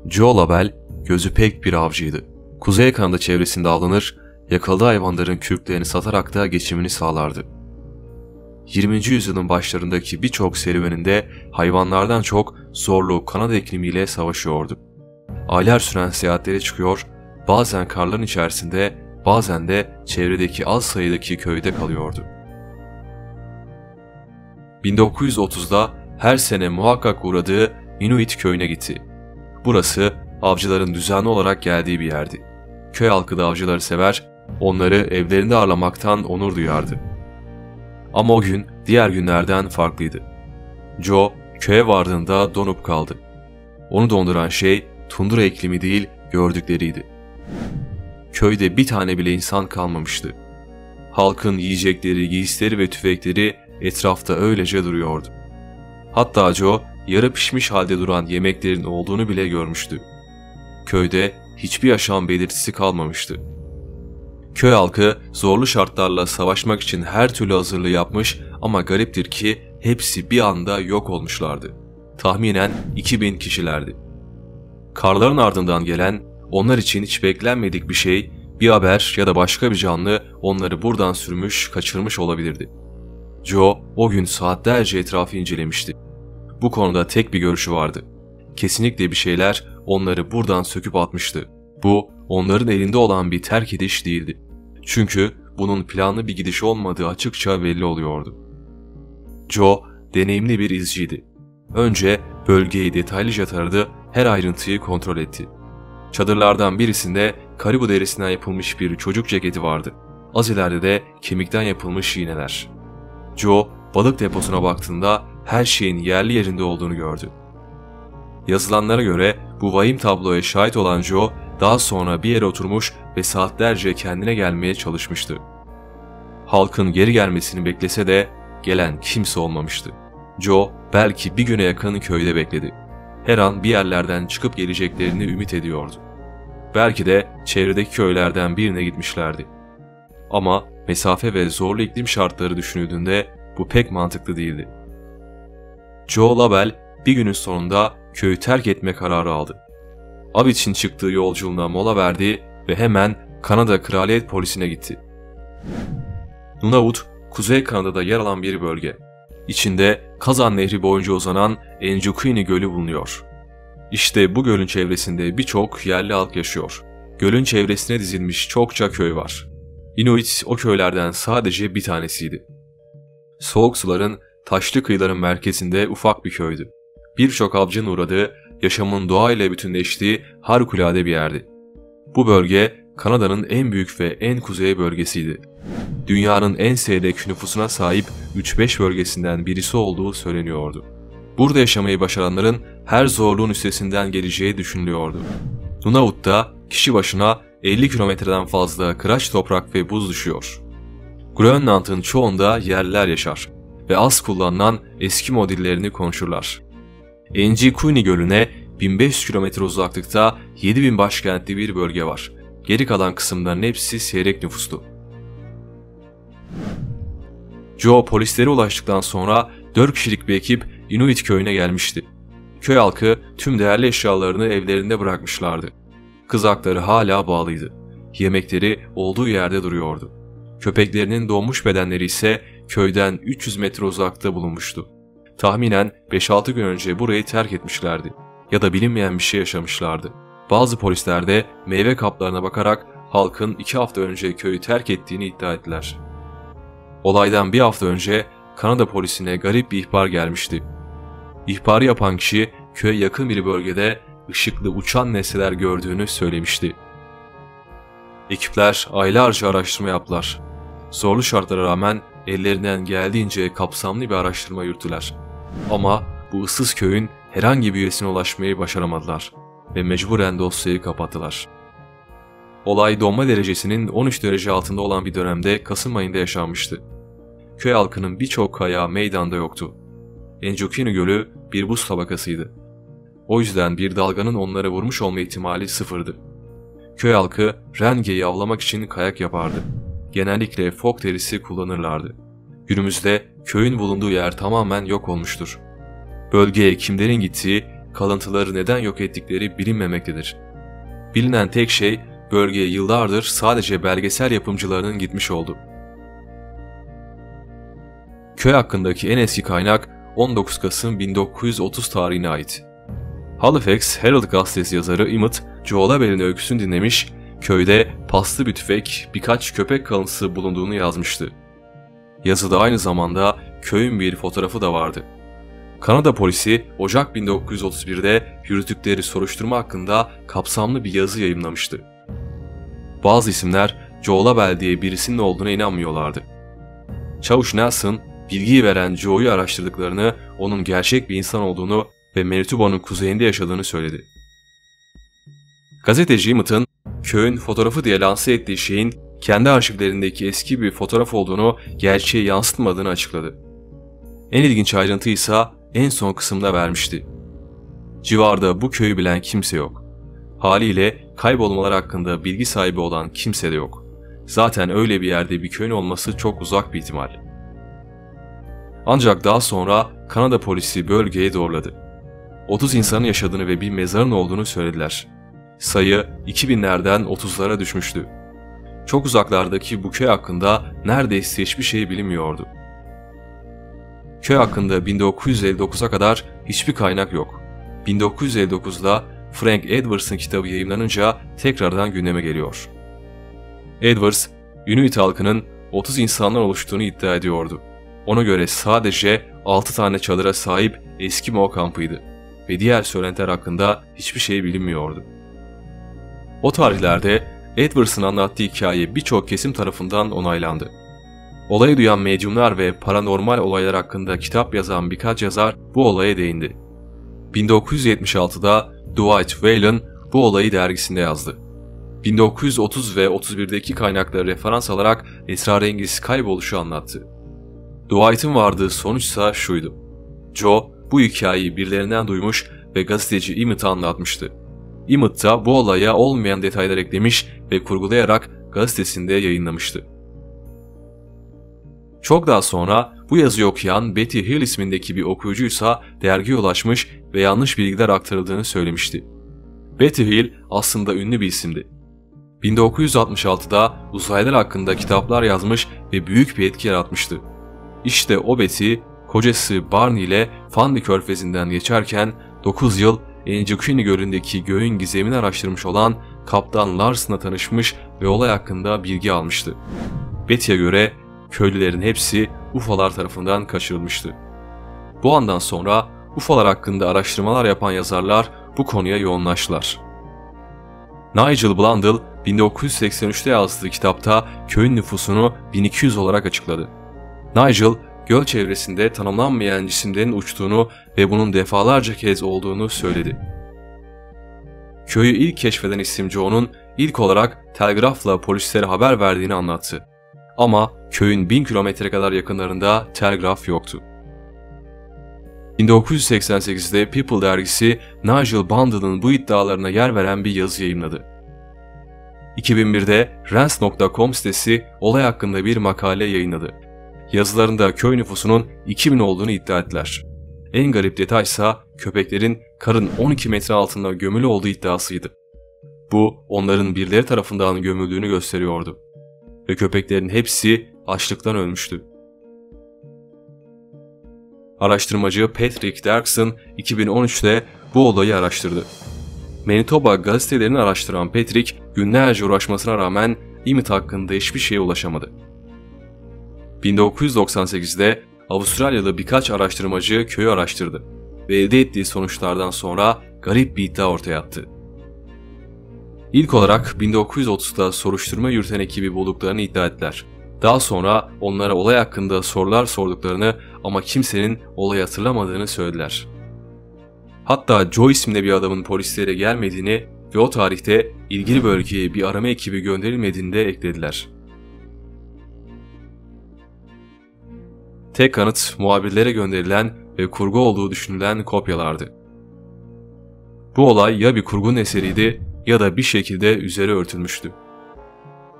Joe Label gözü pek bir avcıydı. Kuzey Kanada çevresinde avlanır, yakaladığı hayvanların kürklerini satarak da geçimini sağlardı. 20. yüzyılın başlarındaki birçok serüveninde hayvanlardan çok zorlu Kanada iklimiyle savaşıyordu. Aylar süren seyahatlere çıkıyor, bazen karların içerisinde, bazen de çevredeki az sayıdaki köyde kalıyordu. 1930'da her sene muhakkak uğradığı Inuit köyüne gitti. Burası avcıların düzenli olarak geldiği bir yerdi. Köy halkı da avcıları sever, onları evlerinde ağırlamaktan onur duyardı. Ama o gün diğer günlerden farklıydı. Joe köye vardığında donup kaldı. Onu donduran şey tundra iklimi değil, gördükleriydi. Köyde bir tane bile insan kalmamıştı. Halkın yiyecekleri, giysileri ve tüfekleri etrafta öylece duruyordu. Hatta Joe yarı pişmiş halde duran yemeklerin olduğunu bile görmüştü. Köyde hiçbir yaşam belirtisi kalmamıştı. Köy halkı zorlu şartlarla savaşmak için her türlü hazırlığı yapmış ama gariptir ki hepsi bir anda yok olmuşlardı. Tahminen 2000 kişilerdi. Karların ardından gelen, onlar için hiç beklenmedik bir şey, bir haber ya da başka bir canlı onları buradan sürmüş, kaçırmış olabilirdi. Joe o gün saatlerce etrafı incelemişti. Bu konuda tek bir görüşü vardı. Kesinlikle bir şeyler onları buradan söküp atmıştı. Bu onların elinde olan bir terk ediş değildi. Çünkü bunun planlı bir gidiş olmadığı açıkça belli oluyordu. Joe deneyimli bir izciydi. Önce bölgeyi detaylıca taradı, her ayrıntıyı kontrol etti. Çadırlardan birisinde karibu derisinden yapılmış bir çocuk ceketi vardı. Az ileride de kemikten yapılmış iğneler. Joe balık deposuna baktığında her şeyin yerli yerinde olduğunu gördü. Yazılanlara göre bu vahim tabloya şahit olan Joe daha sonra bir yere oturmuş ve saatlerce kendine gelmeye çalışmıştı. Halkın geri gelmesini beklese de gelen kimse olmamıştı. Joe belki bir güne yakın köyde bekledi. Her an bir yerlerden çıkıp geleceklerini ümit ediyordu. Belki de çevredeki köylerden birine gitmişlerdi. Ama mesafe ve zorlu iklim şartları düşünüldüğünde bu pek mantıklı değildi. Joe Label bir günün sonunda köyü terk etme kararı aldı. Av için çıktığı yolculuğuna mola verdi ve hemen Kanada Kraliyet Polisi'ne gitti. Nunavut, Kuzey Kanada'da yer alan bir bölge. İçinde Kazan Nehri boyunca uzanan Enjukini Gölü bulunuyor. İşte bu gölün çevresinde birçok yerli halk yaşıyor. Gölün çevresine dizilmiş çokça köy var. Inuit o köylerden sadece bir tanesiydi. Soğuk suların taşlı kıyıların merkezinde ufak bir köydü. Birçok avcının uğradığı, yaşamın doğayla bütünleştiği harikulade bir yerdi. Bu bölge Kanada'nın en büyük ve en kuzey bölgesiydi. Dünyanın en seyrek nüfusuna sahip 3-5 bölgesinden birisi olduğu söyleniyordu. Burada yaşamayı başaranların her zorluğun üstesinden geleceği düşünülüyordu. Nunavut'ta kişi başına 50 kilometreden fazla kıraç toprak ve buz düşüyor. Grönland'ın çoğunda yerliler yaşar ve az kullanılan Eskimo dillerini konuşurlar. Enjikuni Gölü'ne 1500 kilometre uzaklıkta 7000 başkentli bir bölge var. Geri kalan kısımların hepsi seyrek nüfuslu. Joe polislere ulaştıktan sonra 4 kişilik bir ekip Inuit köyüne gelmişti. Köy halkı tüm değerli eşyalarını evlerinde bırakmışlardı. Kızakları hala bağlıydı. Yemekleri olduğu yerde duruyordu. Köpeklerinin donmuş bedenleri ise köyden 300 metre uzakta bulunmuştu. Tahminen 5-6 gün önce burayı terk etmişlerdi ya da bilinmeyen bir şey yaşamışlardı. Bazı polisler de meyve kaplarına bakarak halkın 2 hafta önce köyü terk ettiğini iddia ettiler. Olaydan bir hafta önce Kanada polisine garip bir ihbar gelmişti. İhbarı yapan kişi köye yakın bir bölgede ışıklı uçan nesneler gördüğünü söylemişti. Ekipler aylarca araştırma yaptılar. Zorlu şartlara rağmen ellerinden geldiğince kapsamlı bir araştırma yürüttüler. Ama bu ıssız köyün herhangi bir üyesine ulaşmayı başaramadılar ve mecburen dosyayı kapattılar. Olay donma derecesinin 13 derece altında olan bir dönemde Kasım ayında yaşanmıştı. Köy halkının birçok kaya meydanda yoktu. Enjukini Gölü bir buz tabakasıydı. O yüzden bir dalganın onları vurmuş olma ihtimali sıfırdı. Köy halkı rengeyi avlamak için kayak yapardı. Genellikle fok derisi kullanırlardı. Günümüzde köyün bulunduğu yer tamamen yok olmuştur. Bölgeye kimlerin gittiği, kalıntıları neden yok ettikleri bilinmemektedir. Bilinen tek şey bölgeye yıllardır sadece belgesel yapımcılarının gitmiş oldu. Köy hakkındaki en eski kaynak 19 Kasım 1930 tarihine ait. Halifax Herald gazetesi yazarı Emmett Joe Labelle'in öyküsünü dinlemiş, köyde paslı bir tüfek, birkaç köpek kalıntısı bulunduğunu yazmıştı. Yazıda aynı zamanda köyün bir fotoğrafı da vardı. Kanada polisi Ocak 1931'de yürüttükleri soruşturma hakkında kapsamlı bir yazı yayımlamıştı. Bazı isimler Joe Labelle diye birisinin olduğuna inanmıyorlardı. Çavuş Nelson, bilgiyi veren Joe'yu araştırdıklarını, onun gerçek bir insan olduğunu ve Manitouba'nın kuzeyinde yaşadığını söyledi. Gazeteci Emmett'ın köyün fotoğrafı diye lanse ettiği şeyin kendi arşivlerindeki eski bir fotoğraf olduğunu, gerçeği yansıtmadığını açıkladı. En ilginç ayrıntıyı ise en son kısımda vermişti. Civarda bu köyü bilen kimse yok. Haliyle kaybolmalar hakkında bilgi sahibi olan kimse de yok. Zaten öyle bir yerde bir köyün olması çok uzak bir ihtimal. Ancak daha sonra Kanada polisi bölgeye doğruladı. 30 insanın yaşadığını ve bir mezarın olduğunu söylediler. Sayı 2000'lerden 30'lara düşmüştü. Çok uzaklardaki bu köy hakkında neredeyse hiçbir şey bilinmiyordu. Köy hakkında 1959'a kadar hiçbir kaynak yok. 1959'da Frank Edwards'ın kitabı yayımlanınca tekrardan gündeme geliyor. Edwards, Inuit halkının 30 insandan oluştuğunu iddia ediyordu. Ona göre sadece 6 tane çadıra sahip Eskimo kampıydı ve diğer söylentiler hakkında hiçbir şey bilinmiyordu. O tarihlerde Edwards'ın anlattığı hikaye birçok kesim tarafından onaylandı. Olayı duyan medyumlar ve paranormal olaylar hakkında kitap yazan birkaç yazar bu olaya değindi. 1976'da Dwight Whalen bu olayı dergisinde yazdı. 1930 ve 31'deki kaynakları referans alarak esrarengiz kayboluşu anlattı. Dwight'ın vardığı sonuçsa şuydu. Joe bu hikayeyi birilerinden duymuş ve gazeteci Emmett'a anlatmıştı. Emmett da bu olaya olmayan detaylar eklemiş ve kurgulayarak gazetesinde yayınlamıştı. Çok daha sonra bu yazıyı okuyan Betty Hill ismindeki bir okuyucuysa dergiye ulaşmış ve yanlış bilgiler aktarıldığını söylemişti. Betty Hill aslında ünlü bir isimdi. 1966'da uzaylılar hakkında kitaplar yazmış ve büyük bir etki yaratmıştı. İşte o Betty, kocası Barney ile Fundy Körfezi'nden geçerken 9 yıl Enjukini Gölü'ndeki göğün gizemini araştırmış olan Kaptan Larson'la tanışmış ve olay hakkında bilgi almıştı. Betty'ye göre köylülerin hepsi UFO'lar tarafından kaçırılmıştı. Bu andan sonra UFO'lar hakkında araştırmalar yapan yazarlar bu konuya yoğunlaştılar. Nigel Blundell 1983'te yazdığı kitapta köyün nüfusunu 1200 olarak açıkladı. Nigel, göl çevresinde tanımlanmayan cisimlerin uçtuğunu ve bunun defalarca kez olduğunu söyledi. Köyü ilk keşfeden isim Joe'nun ilk olarak telgrafla polislere haber verdiğini anlattı. Ama köyün 1000 kilometre kadar yakınlarında telgraf yoktu. 1988'de People dergisi Nigel Blundell'ın bu iddialarına yer veren bir yazı yayımladı. 2001'de Rance.com sitesi olay hakkında bir makale yayınladı. Yazılarında köy nüfusunun 2000 olduğunu iddia ettiler. En garip detaysa köpeklerin karın 12 metre altında gömülü olduğu iddiasıydı. Bu onların birileri tarafından gömüldüğünü gösteriyordu. Ve köpeklerin hepsi açlıktan ölmüştü. Araştırmacı Patrick Derksen 2013'te bu olayı araştırdı. Manitoba gazetelerini araştıran Patrick günlerce uğraşmasına rağmen Emmett hakkında hiçbir şeye ulaşamadı. 1998'de Avustralyalı birkaç araştırmacı köyü araştırdı ve elde ettiği sonuçlardan sonra garip bir iddia ortaya attı. İlk olarak 1930'da soruşturma yürüten ekibi bulduklarını iddia ettiler. Daha sonra onlara olay hakkında sorular sorduklarını ama kimsenin olayı hatırlamadığını söylediler. Hatta Joe isimli bir adamın polislere gelmediğini ve o tarihte ilgili bölgeye bir arama ekibi gönderilmediğini de eklediler. Tek kanıt muhabirlere gönderilen ve kurgu olduğu düşünülen kopyalardı. Bu olay ya bir kurgunun eseriydi ya da bir şekilde üzeri örtülmüştü.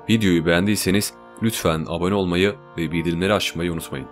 Videoyu beğendiyseniz lütfen abone olmayı ve bildirimleri açmayı unutmayın.